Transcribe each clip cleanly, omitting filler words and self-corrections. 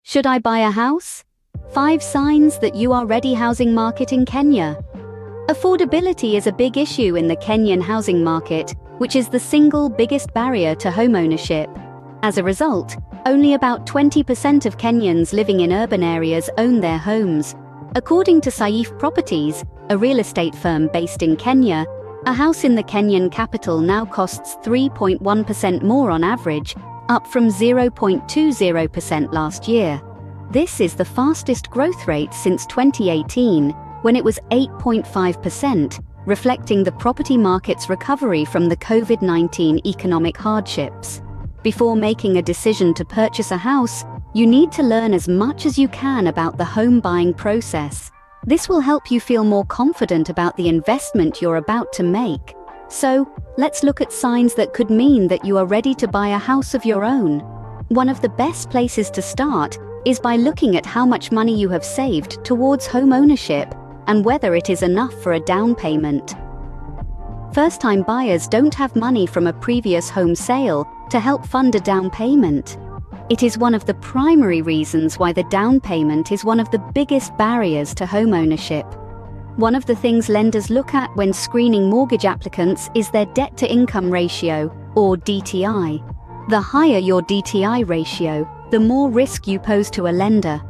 Should I buy a house? 5 signs that you are ready housing market in Kenya. Affordability is a big issue in the Kenyan housing market, which is the single biggest barrier to homeownership. As a result, only about 20% of Kenyans living in urban areas own their homes. According to Saif Properties, a real estate firm based in Kenya, a house in the Kenyan capital now costs 3.1% more on average, up from 0.20% last year. This is the fastest growth rate since 2018, when it was 8.5%, reflecting the property market's recovery from the COVID-19 economic hardships. Before making a decision to purchase a house, you need to learn as much as you can about the home buying process. This will help you feel more confident about the investment you're about to make. So, let's look at signs that could mean that you are ready to buy a house of your own. One of the best places to start is by looking at how much money you have saved towards home ownership and whether it is enough for a down payment. First-time buyers don't have money from a previous home sale to help fund a down payment. It is one of the primary reasons why the down payment is one of the biggest barriers to home ownership. One of the things lenders look at when screening mortgage applicants is their debt-to-income ratio, or DTI. The higher your DTI ratio, the more risk you pose to a lender.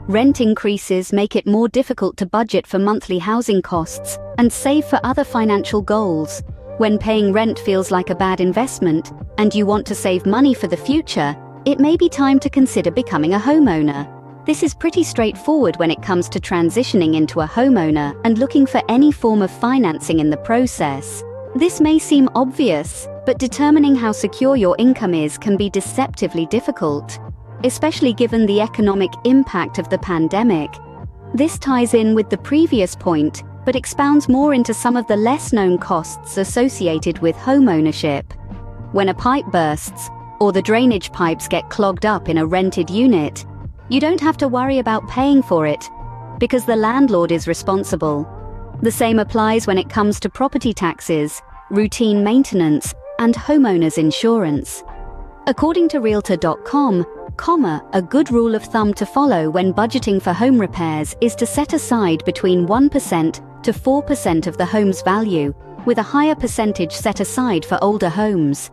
Rent increases make it more difficult to budget for monthly housing costs and save for other financial goals. When paying rent feels like a bad investment and you want to save money for the future, it may be time to consider becoming a homeowner. This is pretty straightforward when it comes to transitioning into a homeowner and looking for any form of financing in the process. This may seem obvious, but determining how secure your income is can be deceptively difficult, especially given the economic impact of the pandemic. This ties in with the previous point, but expounds more into some of the less-known costs associated with homeownership. When a pipe bursts, or the drainage pipes get clogged up in a rented unit, you don't have to worry about paying for it, because the landlord is responsible. The same applies when it comes to property taxes, routine maintenance, and homeowners insurance. According to Realtor.com, a good rule of thumb to follow when budgeting for home repairs is to set aside between 1% to 4% of the home's value, with a higher percentage set aside for older homes.